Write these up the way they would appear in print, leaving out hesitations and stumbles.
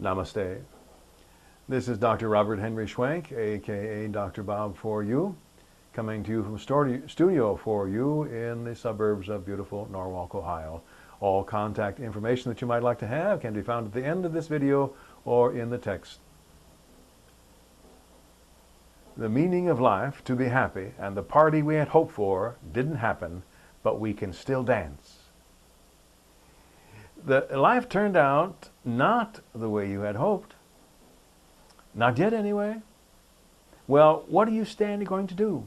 Namaste. This is Dr. Robert Henry Schwenk, aka Dr. Bob for You, coming to you from Studio for You in the suburbs of beautiful Norwalk, Ohio. All contact information that you might like to have can be found at the end of this video or in the text. The meaning of life, to be happy, and the party we had hoped for didn't happen, but we can still dance. The life turned out not the way you had hoped. Not yet, anyway. Well, what are you going to do?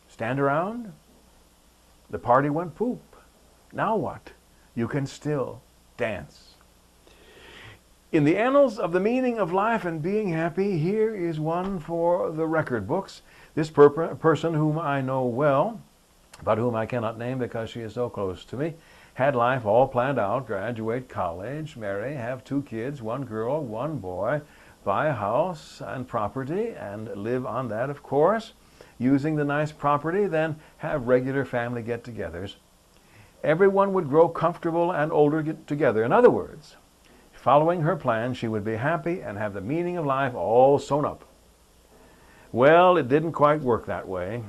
Stand around? The party went poop. Now what? You can still dance. In the annals of the meaning of life and being happy, here is one for the record books. This person whom I know well, but whom I cannot name because she is so close to me, had life all planned out: graduate college, marry, have 2 kids, 1 girl, 1 boy, buy a house and property and live on that, of course, using the nice property, then have regular family get-togethers. Everyone would grow comfortable and older together. In other words, following her plan, she would be happy and have the meaning of life all sewn up. Well, it didn't quite work that way.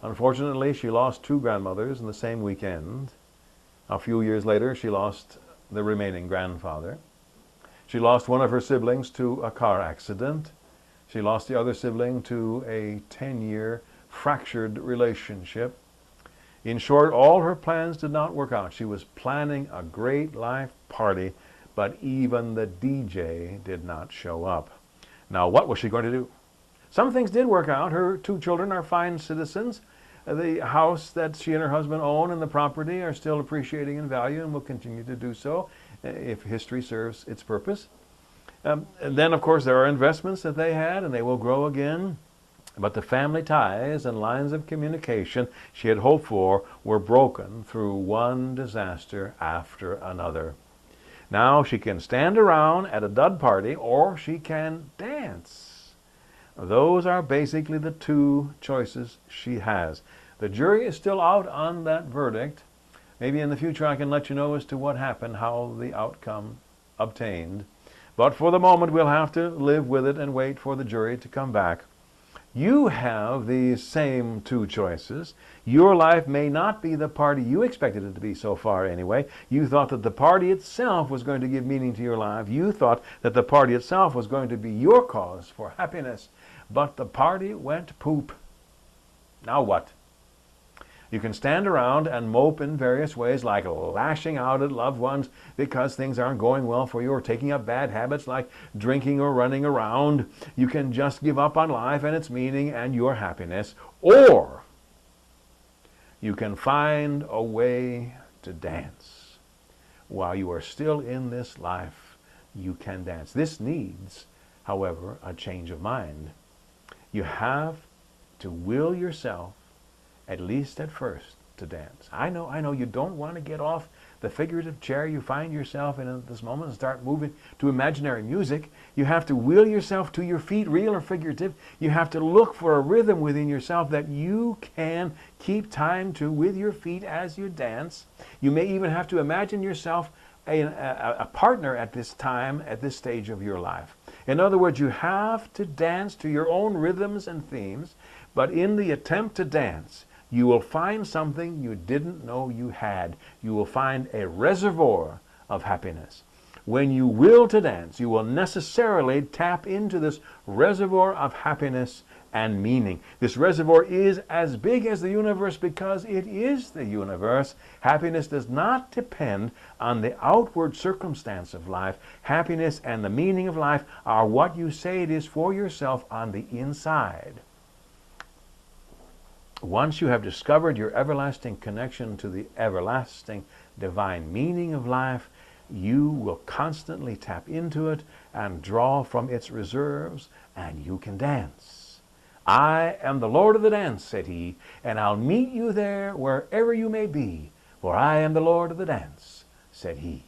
Unfortunately, she lost 2 grandmothers in the same weekend. A few years later, she lost the remaining grandfather. She lost one of her siblings to a car accident. She lost the other sibling to a 10-year fractured relationship. In short, all her plans did not work out. She was planning a great life party, but even the DJ did not show up. Now, what was she going to do? Some things did work out. Her 2 children are fine citizens. The house that she and her husband own and the property are still appreciating in value and will continue to do so if history serves its purpose. And then, of course, there are investments that they had, and they will grow again. But the family ties and lines of communication she had hoped for were broken through one disaster after another. Now she can stand around at a dud party, or she can dance. Those are basically the 2 choices she has. The jury is still out on that verdict. Maybe in the future I can let you know as to what happened, how the outcome obtained. But for the moment, we'll have to live with it and wait for the jury to come back. You have these same 2 choices. Your life may not be the party you expected it to be so far anyway. You thought that the party itself was going to give meaning to your life. You thought that the party itself was going to be your cause for happiness. But the party went poop. Now what? You can stand around and mope in various ways, like lashing out at loved ones because things aren't going well for you, or taking up bad habits like drinking or running around. You can just give up on life and its meaning and your happiness. Or you can find a way to dance. While you are still in this life, you can dance. This needs, however, a change of mind. You have to will yourself, at least at first, to dance. I know you don't want to get off the figurative chair you find yourself in at this moment and start moving to imaginary music. You have to will yourself to your feet, real or figurative. You have to look for a rhythm within yourself that you can keep time to with your feet as you dance. You may even have to imagine yourself a partner at this time, at this stage of your life. In other words, you have to dance to your own rhythms and themes, but in the attempt to dance, you will find something you didn't know you had. You will find a reservoir of happiness. When you will to dance, you will necessarily tap into this reservoir of happiness and meaning. This reservoir is as big as the universe because it is the universe. Happiness does not depend on the outward circumstance of life. Happiness and the meaning of life are what you say it is for yourself on the inside. Once you have discovered your everlasting connection to the everlasting divine meaning of life, you will constantly tap into it and draw from its reserves, and you can dance. I am the Lord of the dance, said he, and I'll meet you there wherever you may be, for I am the Lord of the dance, said he.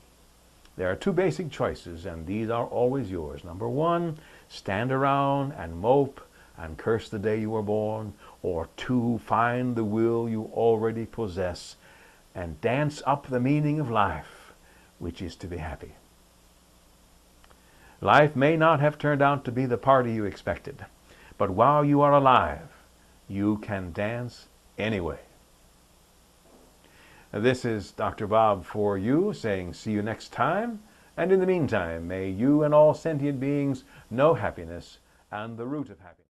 There are 2 basic choices, and these are always yours. Number 1, stand around and mope and curse the day you were born. Or 2, find the will you already possess and dance up the meaning of life, which is to be happy. Life may not have turned out to be the party you expected, but while you are alive, you can dance anyway. This is Dr. Bob for you, saying see you next time, and in the meantime, may you and all sentient beings know happiness and the root of happiness.